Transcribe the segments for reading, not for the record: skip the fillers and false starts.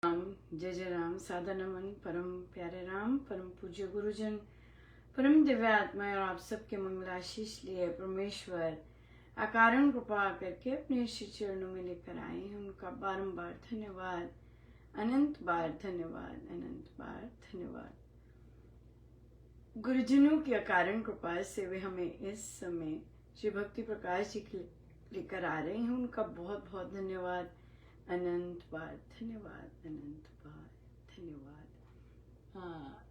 राम जय जय राम। सादा नमन परम प्यारे राम, परम पूज्य गुरुजन, परम दिव्य आत्मा और आप सबके मंगलाशीष लिए परमेश्वर अकारण कृपा करके अपने श्री चरणों में लेकर आए हैं। उनका बारंबार धन्यवाद, अनंत बार धन्यवाद, अनंत बार धन्यवाद। गुरुजनों की अकारण कृपा से वे हमें इस समय श्री भक्ति प्रकाश जी लेकर आ रहे हैं। उनका बहुत बहुत धन्यवाद, अनंत बार धन्यवाद, अनंत बार धन्यवाद। हाँ,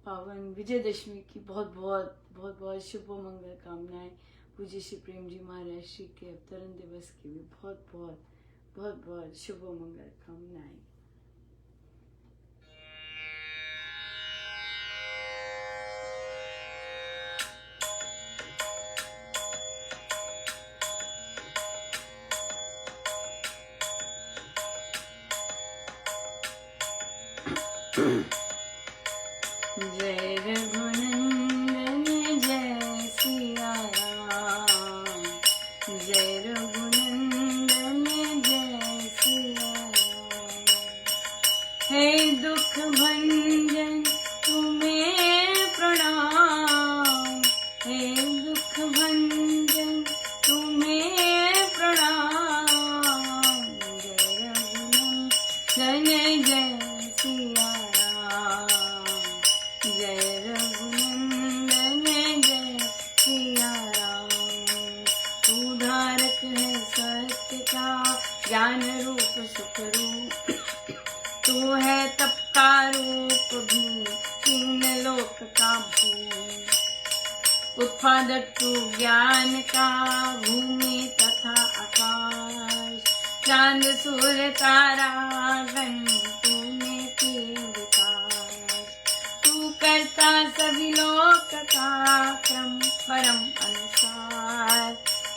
पावन विजयदशमी की बहुत बहुत शुभ मंगल कामनाएं। पूज्य श्री प्रेम जी महाराज श्री के अवतरण दिवस की भी बहुत बहुत शुभ मंगल कामनाएं। जय रघुनंदन जय सिया राम, जय रघुनंदन जय सिया राम। हे दुख भंजन तुम्हें प्रणाम, हे दुख भंजन तुम्हें प्रणाम। जय रघुनंदन जय सिया राम, जय रघुनंदन जय सिया राम। तू धारक है सत्य का, ज्ञान रूप सुख रूप, तू है तप का रूप भी, तीन लोक का भूप। उत्पादक तू ज्ञान का, भूमि तथा आकाश, चांद सूर्य तारा गण तूने किए विकास। तू करता सभी लोक का क्रम परम अनुसार,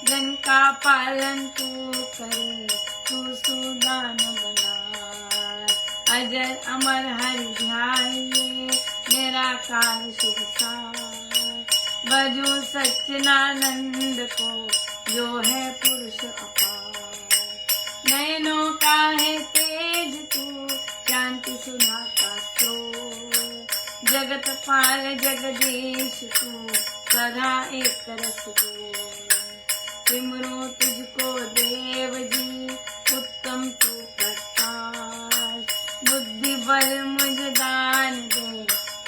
जन का पालन तू करे, तू सुदान बनाए। अजर अमर हरि ध्याये, निराकार शुभ सार। भजो सच्चिदानंद को, जो है पुरुष अपार। नयनों का है तेज तू, शांति सुधा का स्रोत। जगत पाल जगदीश तू, सदा एक रस जो। सिमरो तुझको देव जी, उत्तम तू प्रकाश। बुद्धि बल मुझ दान दे,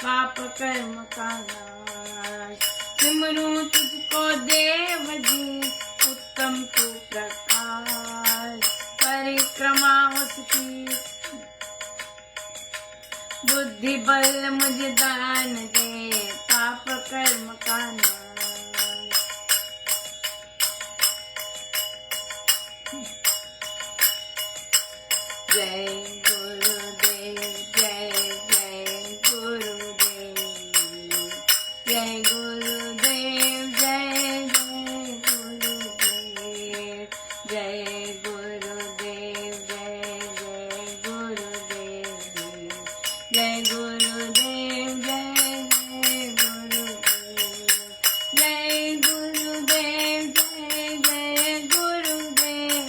पाप कर्म का नाश। सिमरो तुझको देव जी, उत्तम तू प्रकाश। परिक्रमा उसकी, बुद्धि बल मुझे दान दे, पाप कर्म का नाश। जय गुरुदेव, जय जय गुरुदेव, जय गुरुदेव, जय जय गुरुदेव, जय गुरुदेव, जय जय गुरुदेव, जय गुरुदेव, जय जय गुरुदेव, जय गुरुदेव, जय जय गुरुदेव,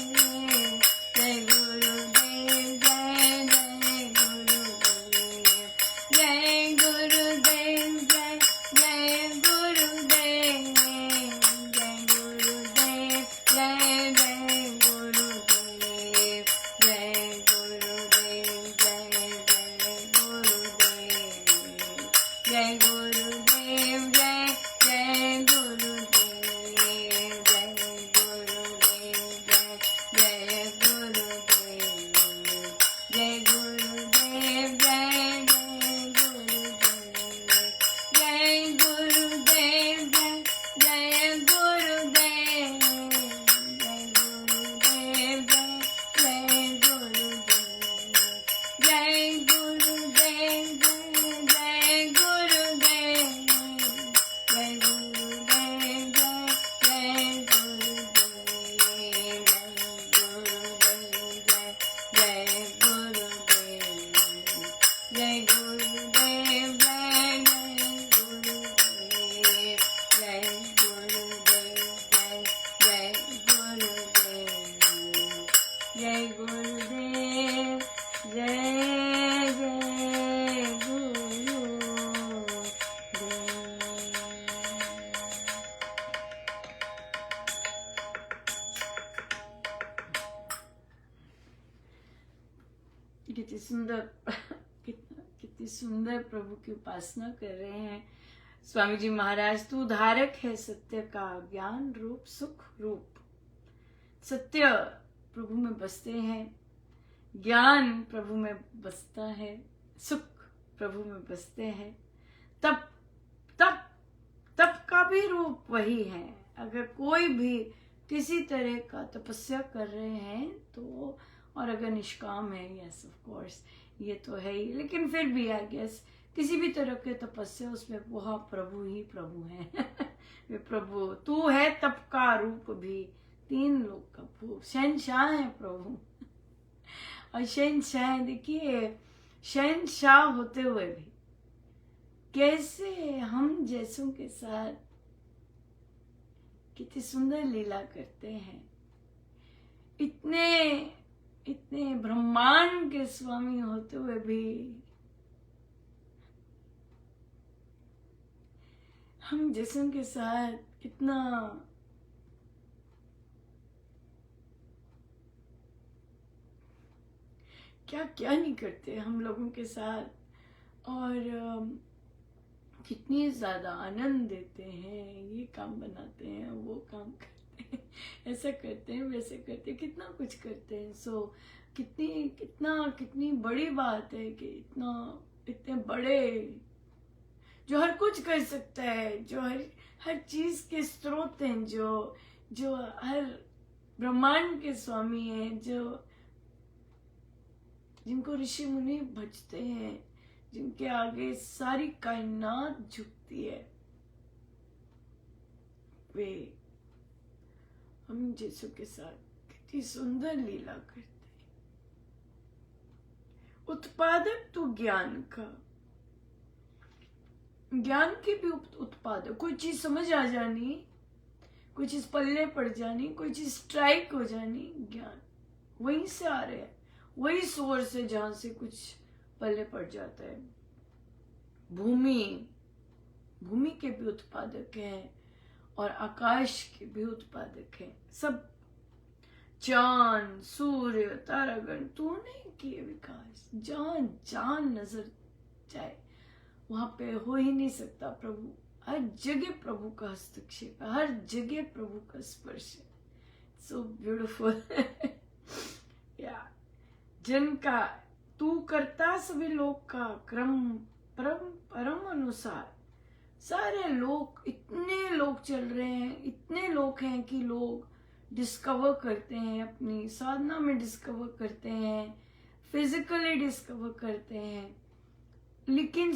जय गुरुदेव, जय जय गुरुदेव, जय गुरुदेव, जय जय गुरुदेव, जय गुरुदेव, जय जय गुरुदेव, जय गुरुदेव, जय जय गुरुदेव, जय गुरुदेव, जय जय गुरुदेव, जय गुरुदेव, जय जय गुरुदेव, जय गुरुदेव, जय जय गुरुदेव, जय गुरुदेव, जय जय गुरुदेव, जय गुरुदेव, जय जय गुरुदेव, जय गुरुदेव, जय जय गुरुदेव, जय गुरुदेव, जय जय गुरुदेव, जय गुरुदेव, जय गुरुदेव, जय गुरुदेव, जय गुरुदेव, जय गुरुदेव, जय गुरुदेव, जय जय गुरुदेव। कितनी सुंदर कितनी सुंदर प्रभु की उपासना कर रहे हैं स्वामी जी महाराज। तू धारक है सत्य का, ज्ञान रूप सुख रूप। सत्य प्रभु में बसते हैं, ज्ञान प्रभु में बसता है, सुख प्रभु में बसते हैं। तप तप तप का भी रूप वही है। अगर कोई भी किसी तरह का तपस्या कर रहे हैं तो, और अगर निष्काम है, यस ऑफ कोर्स ये तो है ही, लेकिन फिर भी आई गेस किसी भी तरह के तपस्या उसमें वह प्रभु ही प्रभु है। वे प्रभु, तू है तप का रूप भी, तीन लोक का भूप, शहनशाह है प्रभु। और शहनशाह, देखिए शहनशाह होते हुए भी कैसे हम जैसों के साथ कितनी सुंदर लीला करते हैं। इतने इतने ब्रह्मांड के स्वामी होते हुए भी हम जैसों के साथ कितना क्या क्या नहीं करते हम लोगों के साथ, और कितनी ज्यादा आनंद देते हैं। ये काम बनाते हैं, वो काम करते हैं, ऐसा करते हैं, वैसे करते हैं, कितना कुछ करते हैं। सो कितनी बड़ी बात है कि इतने बड़े, जो हर कुछ कर सकता है, जो हर चीज के स्रोत हैं, जो हर ब्रह्मांड के स्वामी हैं, जिनको ऋषि मुनि भजते हैं, जिनके आगे सारी कायनात झुकती है, वे हम जैसों के साथ कितनी सुंदर लीला करते हैं। उत्पादक तो ज्ञान का, ज्ञान के भी उत्पादक। कोई चीज समझ आ जानी, कोई चीज पल्ले पड़ जानी, कोई चीज स्ट्राइक हो जानी, ज्ञान वहीं से आ रहे हैं, वही सोर्स है जहां से कुछ पल्ले पड़ जाता है। भूमि के भी उत्पादक हैं और आकाश के भी उत्पादक हैं। सब चांद, सूर्य, तारागण तूने किए विकास। जहां नजर जाए वहां पे हो ही नहीं सकता प्रभु। हर जगह प्रभु का हस्तक्षेप है, हर जगह प्रभु का स्पर्श है। So beautiful. या जिनका तू करता सभी लोग का क्रम परम अनुसार। सारे लोग, इतने लोग चल रहे हैं, इतने लोग हैं कि लोग डिस्कवर करते हैं, अपनी साधना में डिस्कवर करते हैं, फिजिकली डिस्कवर करते हैं, लेकिन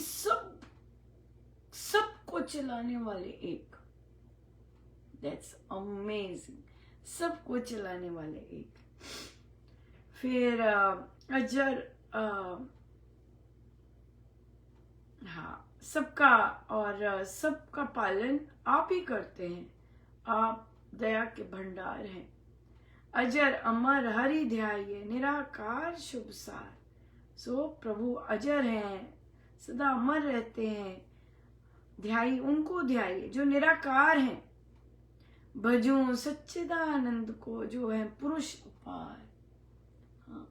सबको चलाने वाले एक। That's amazing. सबको चलाने वाले एक। फिर अजर, हाँ, सबका और सबका पालन आप ही करते हैं। आप दया के भंडार हैं। अजर अमर हरि ध्याये, निराकार शुभ सार। सो प्रभु अजर हैं, सदा अमर रहते हैं। ध्याई उनको ध्याये जो निराकार हैं। भजूं सच्चिदानंद को, जो है पुरुष अपार। हाँ,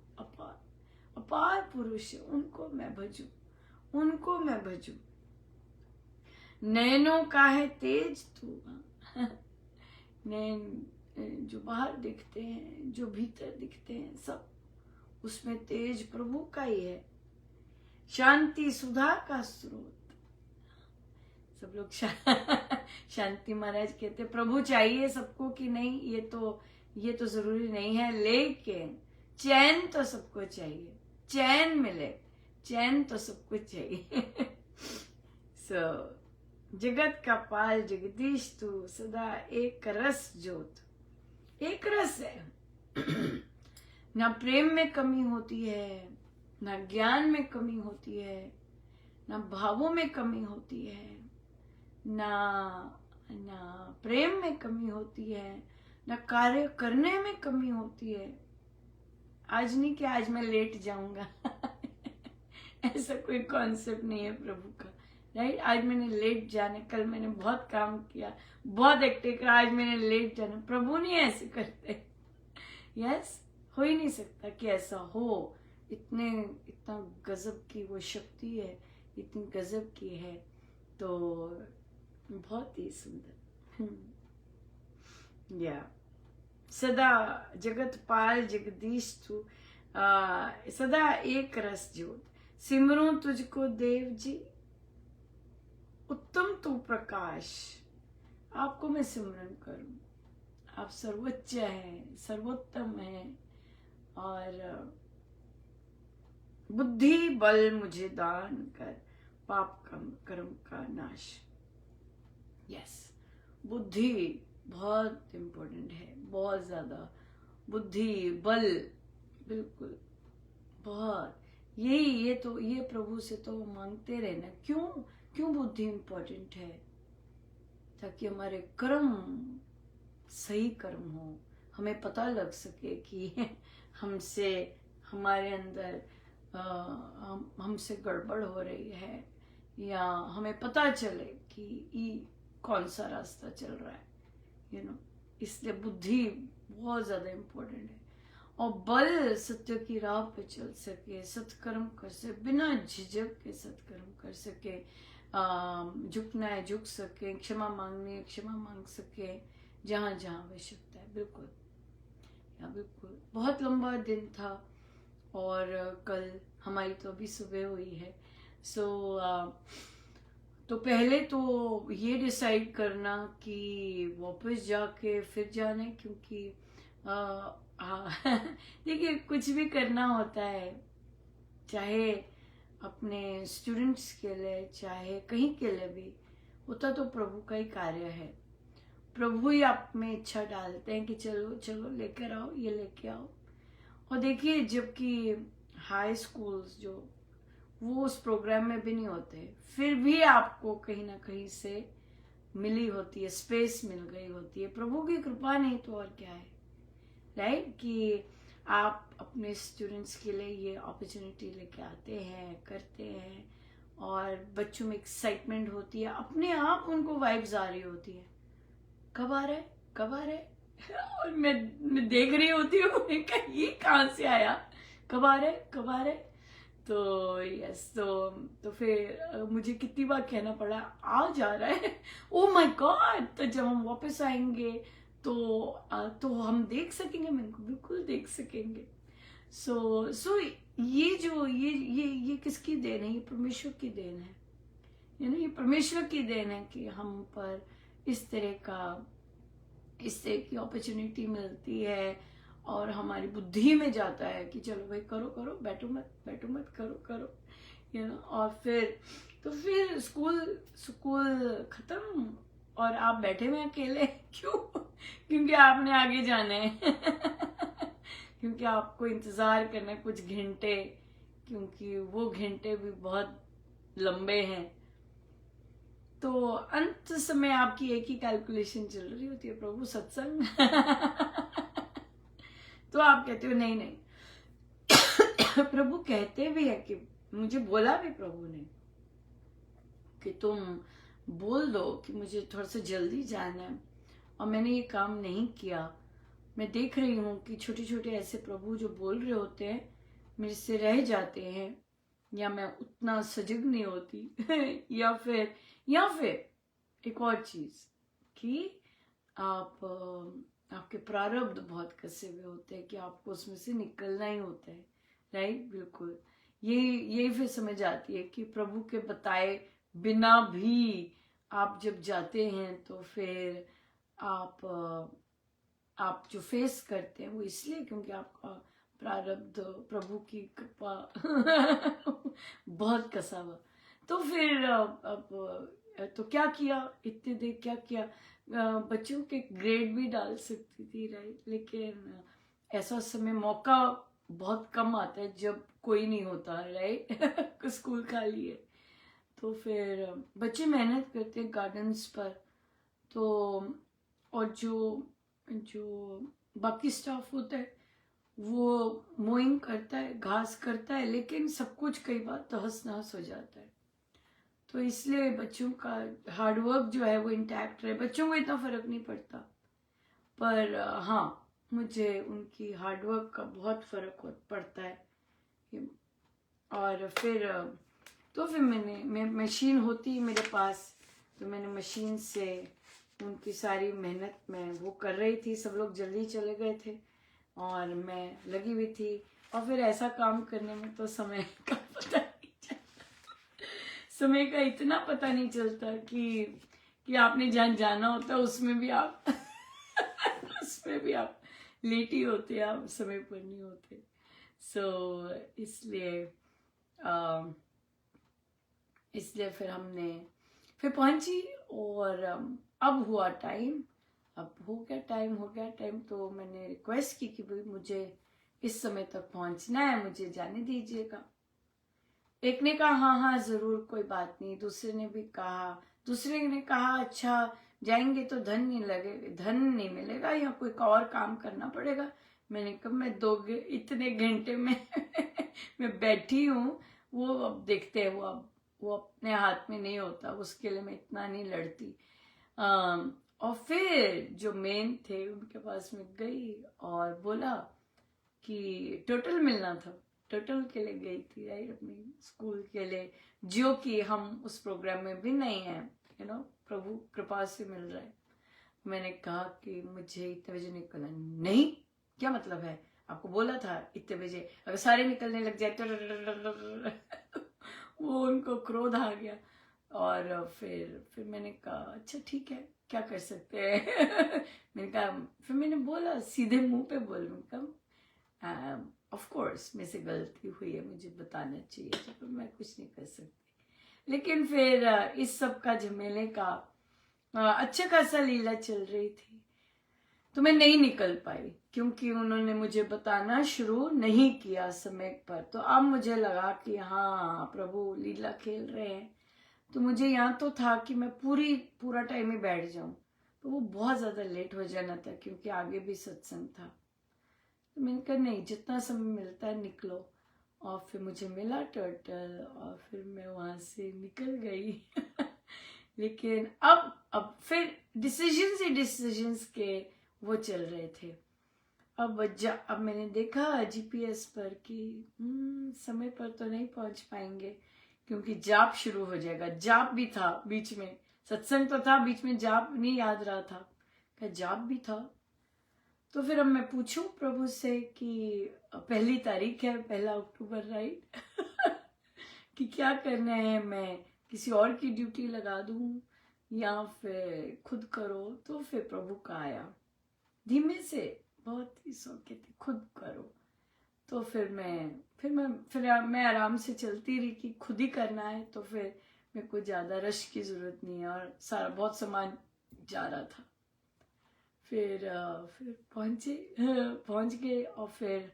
अपार पुरुष, उनको मैं भजूं, उनको मैं भजूं। नैनों का है तेज तू। नैन जो बाहर दिखते हैं, जो भीतर दिखते हैं, सब उसमें तेज प्रभु का ही है। शांति सुधा का स्रोत। सब लोग शांति महाराज कहते प्रभु चाहिए सबको कि नहीं, ये तो जरूरी नहीं है, लेकिन चैन तो सबको चाहिए। चैन मिले, चैन तो सबको चाहिए। सो जगत का पाल जगदीश तू, सदा एक रस ज्योत। एक रस है। ना प्रेम में कमी होती है, ना ज्ञान में कमी होती है, ना भावों में कमी होती है, ना प्रेम में कमी होती है, ना कार्य करने में कमी होती है। आज नहीं कि आज मैं लेट जाऊंगा। ऐसा कोई कॉन्सेप्ट नहीं है प्रभु का, राइट। आज मैंने लेट जाना, कल मैंने बहुत काम किया, बहुत एक्टिव करा, आज मैंने लेट जाना। प्रभु नहीं ऐसे करते। यस, हो ही नहीं सकता कि ऐसा हो। इतना गजब की वो शक्ति है, इतनी गजब की है, तो बहुत ही सुंदर। या सदा जगत पाल जगदीश तू, सदा एक रस ज्योत, सिमरूं तुझको देव जी, उत्तम तू प्रकाश। आपको मैं सिमरन करूं, आप सर्वोच्च हैं, सर्वोत्तम हैं, और बुद्धि बल मुझे दान कर, पाप कर्म का नाश। यस, बुद्धि बहुत इम्पोर्टेंट है, बहुत ज्यादा। बुद्धि बल, बिल्कुल, बहुत। ये प्रभु से तो मांगते रहना। क्यों बुद्धि इम्पोर्टेंट है? ताकि हमारे कर्म सही कर्म हो, हमें पता लग सके कि हमसे, हमारे अंदर हमसे गड़बड़ हो रही है, या हमें पता चले कि ये कौन सा रास्ता चल रहा है, इसलिए बुद्धि बहुत ज्यादा इम्पोर्टेंट है। और बल, सत्य की राह पे चल सके, सत्कर्म कर सके, बिना झिझक के सत्कर्म कर सके, झुकना है झुक सके, क्षमा मांगनी है क्षमा मांग सके, जहां जहां आवश्यकता है। बिल्कुल, या बिल्कुल। बहुत लंबा दिन था, और कल हमारी तो अभी सुबह हुई है। तो पहले तो ये डिसाइड करना कि वापस जाके फिर जाने, क्योंकि देखिए, कुछ भी करना होता है, चाहे अपने स्टूडेंट्स के लिए, चाहे कहीं के लिए भी, होता तो प्रभु का ही कार्य है। प्रभु ही आप में इच्छा डालते हैं कि चलो चलो लेकर आओ, ये लेके आओ। और देखिए, जबकि हाई स्कूल्स जो वो उस प्रोग्राम में भी नहीं होते, फिर भी आपको कहीं ना कहीं से मिली होती है, स्पेस मिल गई होती है। प्रभु की कृपा नहीं तो और क्या है, राइट। कि आप अपने स्टूडेंट्स के लिए ये अपॉर्चुनिटी लेके आते हैं, करते हैं, और बच्चों में एक्साइटमेंट होती है, अपने आप उनको वाइब्स आ रही होती है, कब आ रहे कब आ रहे और मैं देख रही होती हूँ, ये कहाँ से आया, कब आ रहे। तो यस, तो फिर मुझे कितनी बार कहना पड़ा, आ जा रहा है, ओ माय गॉड। तो जब हम वापस आएंगे तो हम देख सकेंगे, मैं बिल्कुल देख सकेंगे। सो ये किसकी देन है? ये परमेश्वर की देन है, ये परमेश्वर की देन है कि हम पर इस तरह की अपॉर्चुनिटी मिलती है, और हमारी बुद्धि में जाता है कि चलो भाई करो, बैठो मत, करो, और फिर स्कूल खत्म, और आप बैठे हुए अकेले। क्यों? क्योंकि आपने आगे जाना है। क्योंकि आपको इंतजार करना है कुछ घंटे, क्योंकि वो घंटे भी बहुत लंबे हैं। तो अंत समय आपकी एक ही कैलकुलेशन चल रही होती है, प्रभु सत्संग। तो आप कहते हो नहीं। प्रभु कहते भी है कि, मुझे बोला भी प्रभु ने कि तुम बोल दो कि मुझे थोड़ा सा जल्दी जाना है, और मैंने ये काम नहीं किया। मैं देख रही हूँ कि छोटे छोटे ऐसे प्रभु जो बोल रहे होते हैं मेरे से रह जाते हैं, या मैं उतना सजग नहीं होती। या फिर एक और चीज कि आपके प्रारब्ध बहुत कसे हुए होते हैं कि आपको उसमें से निकलना ही होता है, राइट। बिल्कुल, यही फिर समझ आती है कि प्रभु के बताए बिना भी आप जब जाते हैं, तो फिर आप जो फेस करते हैं वो इसलिए क्योंकि आपका प्रारब्ध प्रभु की कृपा बहुत कसा हुआ। तो फिर अब तो क्या किया, इतनी देर क्या किया, बच्चों के ग्रेड भी डाल सकती थी, राइट। लेकिन ऐसा समय मौका बहुत कम आता है जब कोई नहीं होता, राइट। स्कूल खाली है। तो फिर बच्चे मेहनत करते हैं गार्डन्स पर, तो और जो बाकी स्टाफ होता है वो मोइंग करता है, घास करता है, लेकिन सब कुछ कई बार तहस नहस हो जाता है। तो इसलिए बच्चों का हार्डवर्क जो है वो इंटैक्ट रहे। बच्चों को इतना फर्क नहीं पड़ता, पर हाँ, मुझे उनकी हार्डवर्क का बहुत फर्क पड़ता है। और फिर तो फिर मैं मशीन होती है मेरे पास, तो मैंने मशीन से उनकी सारी मेहनत में वो कर रही थी। सब लोग जल्दी चले गए थे और मैं लगी हुई थी। और फिर ऐसा काम करने में तो समय का पता नहीं चलता, समय का इतना पता नहीं चलता कि आपने जहाँ जाना होता है उसमें भी आप उसमें भी आप लेट ही होते, आप समय पर नहीं होते। इसलिए फिर हमने फिर पहुंची। और अब हुआ टाइम, अब हो गया टाइम। तो मैंने रिक्वेस्ट की कि भाई मुझे इस समय तक पहुंचना है, मुझे जाने दीजिएगा। एक ने कहा हाँ हाँ जरूर, कोई बात नहीं। दूसरे ने कहा अच्छा जाएंगे तो धन नहीं मिलेगा, या कोई और काम करना पड़ेगा। मैंने कहा मैं इतने घंटे में मैं बैठी हूँ, वो अब देखते हैं, वो अपने हाथ में नहीं होता, उसके लिए मैं इतना नहीं लड़ती। और फिर जो मेन थे उनके पास में गई और बोला कि टोटल मिलना था। टोटल के लिए गई थी, राइट, अपनी स्कूल के लिए, जो कि हम उस प्रोग्राम में भी नहीं है, प्रभु कृपा से मिल रहा है। मैंने कहा कि मुझे इतने बजे निकलना। नहीं, क्या मतलब है, आपको बोला था इतने बजे, अगर सारे निकलने लग जाए तो वो उनको क्रोध आ गया। और फिर मैंने कहा अच्छा ठीक है, क्या कर सकते हैं मैंने कहा, फिर मैंने बोला सीधे मुंह पे बोल, मैंने कहा ऑफ कोर्स मेरे से गलती हुई है, मुझे बताना चाहिए था, पर मैं कुछ नहीं कर सकती। लेकिन फिर इस सब का झमेले का अच्छा खासा लीला चल रही थी, तो मैं नहीं निकल पाई, क्योंकि उन्होंने मुझे बताना शुरू नहीं किया समय पर। तो अब मुझे लगा कि हाँ प्रभु लीला खेल रहे हैं। तो मुझे यहाँ तो था कि मैं पूरा टाइम ही बैठ जाऊं, तो वो बहुत ज्यादा लेट हो जाना था, क्योंकि आगे भी सत्संग था। तो मैंने कहा नहीं, जितना समय मिलता है निकलो। और फिर मुझे मिला टर्टल, और फिर मैं वहां से निकल गई लेकिन अब फिर डिसीजंस के वो चल रहे थे। अब मैंने देखा जीपीएस पर कि समय पर तो नहीं पहुंच पाएंगे, क्योंकि जाप शुरू हो जाएगा। जाप भी था बीच में, सत्संग तो था बीच में, जाप नहीं याद रहा था, क्या जाप भी था। तो फिर अब मैं पूछूं प्रभु से कि 1 तारीख है, 1 अक्टूबर, राइट कि क्या करना है, मैं किसी और की ड्यूटी लगा दूं या फिर खुद करो। तो फिर प्रभु का आया धीमे से, बहुत ही सौखे थे, खुद करो। तो फिर मैं आराम से चलती रही कि खुद ही करना है, तो फिर मेरे को ज्यादा रश की जरूरत नहीं है, और सारा बहुत सामान जा रहा था। फिर पहुंच गए। और फिर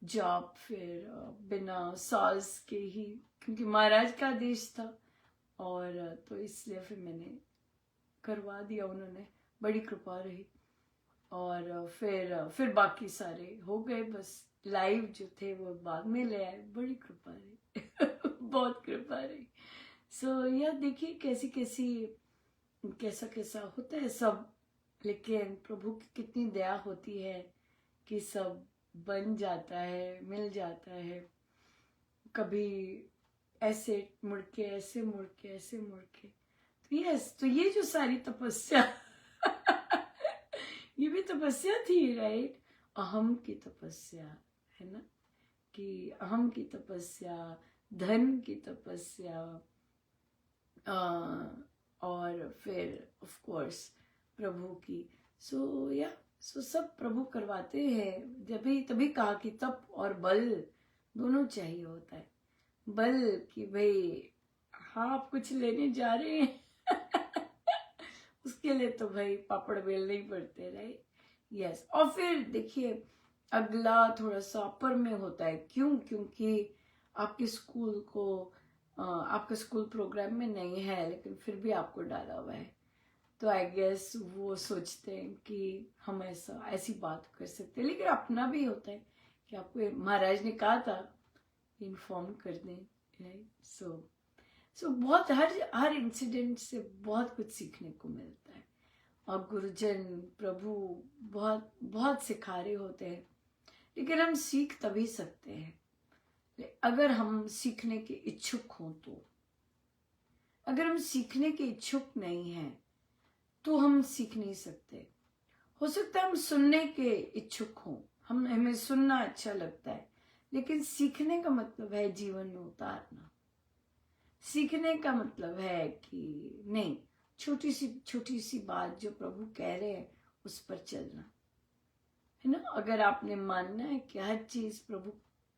जॉब फिर बिना सास के ही, क्योंकि महाराज का आदेश था, और तो इसलिए फिर मैंने करवा दिया, उन्होंने बड़ी कृपा रही। और फिर बाकी सारे हो गए, बस लाइव जो थे वो बाद में ले आए, बड़ी कृपा रही बहुत कृपा रही। या देखिए कैसा कैसा होता है सब, लेकिन प्रभु की कितनी दया होती है कि सब बन जाता है, मिल जाता है। कभी ऐसे मुड़ के, ऐसे मुड़ के, ऐसे मुड़ के। तो ये जो सारी तपस्या ये भी तपस्या थी, राइट, अहम की तपस्या है ना, कि अहम की तपस्या, धन की तपस्या, और फिर ऑफ कोर्स प्रभु की। सो सब प्रभु करवाते हैं। तभी कहा कि तप और बल दोनों चाहिए होता है। बल कि भाई हाँ आप कुछ लेने जा रहे हैं उसके लिए तो भाई पापड़ बेलने ही पड़ते, राइट, यस। और फिर देखिए अगला थोड़ा सा अपर में होता है, क्योंकि आपके स्कूल प्रोग्राम में नहीं है, लेकिन फिर भी आपको डाला हुआ है। तो आई गेस वो सोचते हैं कि हम ऐसी बात कर सकते हैं, लेकिन अपना भी होता है कि आपको महाराज ने कहा था इन्फॉर्म कर दें, राइट। सो बहुत हर इंसिडेंट से बहुत कुछ सीखने को मिलता है। और गुरुजन प्रभु बहुत बहुत सिखा रहे होते हैं, लेकिन हम सीख तभी सकते हैं अगर हम सीखने के इच्छुक हों। तो अगर हम सीखने के इच्छुक नहीं हैं तो हम सीख नहीं सकते। हो सकता है हम सुनने के इच्छुक हों, हमें सुनना अच्छा लगता है, लेकिन सीखने का मतलब है जीवन में उतारना। सीखने का मतलब है कि नहीं, छोटी सी बात जो प्रभु कह रहे हैं उस पर चलना, है ना। अगर आपने मानना है कि हर चीज प्रभु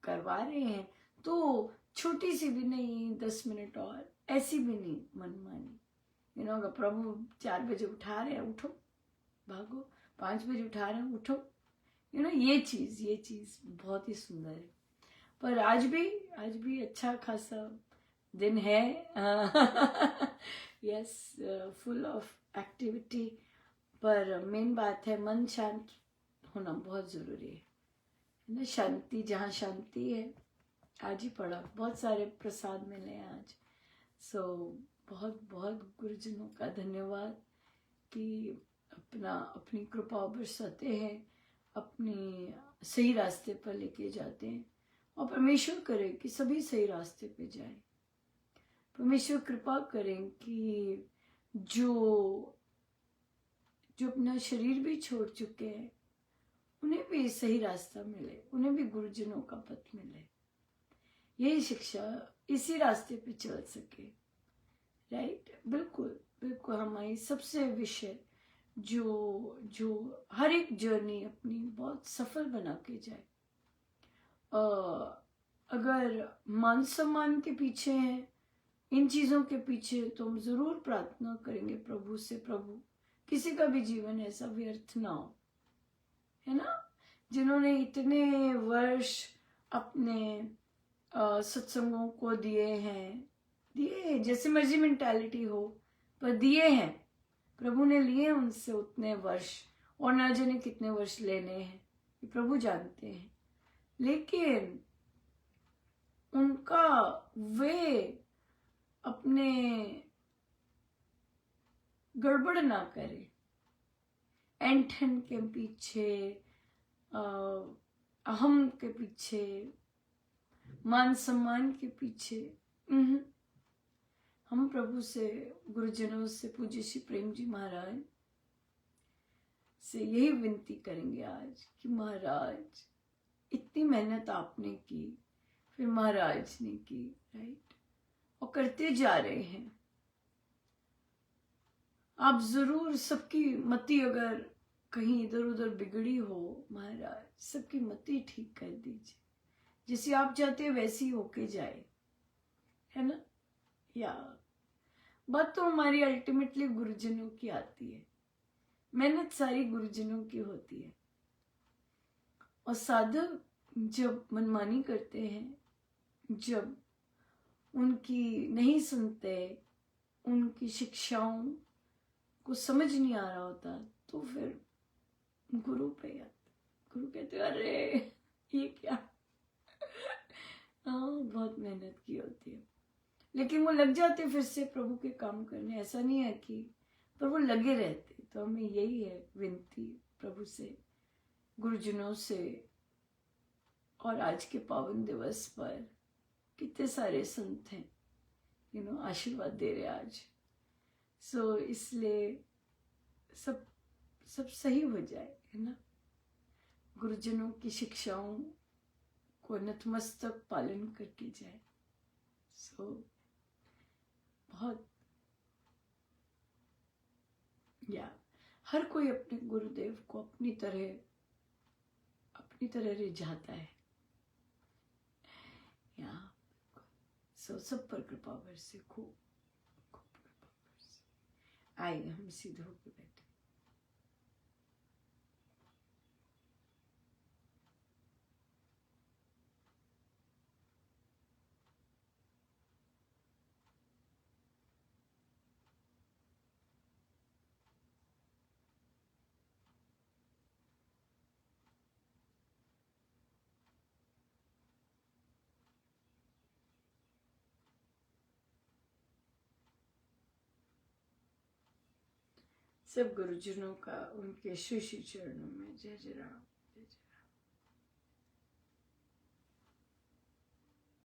करवा रहे हैं तो छोटी सी भी नहीं, 10 मिनट और ऐसी भी नहीं मनमानी। अगर प्रभु 4 बजे उठा रहे हैं, उठो भागो, 5 बजे उठा रहे हैं, उठो। ये चीज बहुत ही सुंदर है। पर आज भी अच्छा खासा दिन है। Yes, full of activity. पर मेन बात है मन शांत होना बहुत जरूरी है ना। शांति, जहाँ शांति है, आज ही पढ़ा, बहुत सारे प्रसाद मिले हैं आज। बहुत बहुत गुरुजनों का धन्यवाद कि अपनी कृपा बरसाते हैं, अपनी सही रास्ते पर लेके जाते हैं। और परमेश्वर करे कि सभी सही रास्ते पे जाए। परमेश्वर कृपा करें कि जो अपना शरीर भी छोड़ चुके हैं उन्हें भी सही रास्ता मिले, उन्हें भी गुरुजनों का पथ मिले, यही शिक्षा, इसी रास्ते पे चल सके, राइट। बिल्कुल बिल्कुल हमारी सबसे विषय जो हर एक जर्नी अपनी बहुत सफल बना के जाए। अगर मान सम्मान के पीछे हैं, इन चीजों के पीछे, तो हम जरूर प्रार्थना करेंगे प्रभु से, प्रभु किसी का भी जीवन ऐसा व्यर्थ ना हो, है ना। जिन्होंने इतने वर्ष अपने सत्संगों को दिए जैसे मर्जी मेंटालिटी हो, पर दिए हैं, प्रभु ने लिए उनसे उतने वर्ष, और ना जाने कितने वर्ष लेने हैं, ये प्रभु जानते हैं। लेकिन उनका वे अपने गड़बड़ ना करे, ऐंठन के पीछे, अहम के पीछे, मान सम्मान के पीछे। हम प्रभु से, गुरुजनों से, पूज्य श्री प्रेम जी महाराज से यही विनती करेंगे आज कि महाराज, इतनी मेहनत आपने की, फिर महाराज ने की, राइट, और करते जा रहे हैं। आप जरूर सबकी मति अगर कहीं इधर उधर बिगड़ी हो, महाराज सबकी मति ठीक कर दीजिए, जैसे आप चाहते हैं वैसी होके जाए, है ना। या बात तो हमारी अल्टीमेटली गुरुजनों की आती है, मेहनत सारी गुरुजनों की होती है। और साधक जब मनमानी करते हैं, जब उनकी नहीं सुनते, उनकी शिक्षाओं को समझ नहीं आ रहा होता, तो फिर गुरु कहते अरे ये क्या। हाँ, बहुत मेहनत की होती है, लेकिन वो लग जाते फिर से प्रभु के काम करने। ऐसा नहीं है कि, पर वो लगे रहते। तो हमें यही है विनती प्रभु से, गुरुजनों से। और आज के पावन दिवस पर कितने सारे संत हैं, आशीर्वाद दे रहे आज। इसलिए सब सही हो जाए, है ना। गुरुजनों की शिक्षाओं को नतमस्तक पालन करके जाए। बहुत हर कोई अपने गुरुदेव को अपनी तरह रिझाता है। सब पर कृपा बरसे, खूब कृपा बरसे। आइए हम सीधे होकर बैठे। सब गुरुजनों का उनके श्री श्री चरणों में जय जय राम।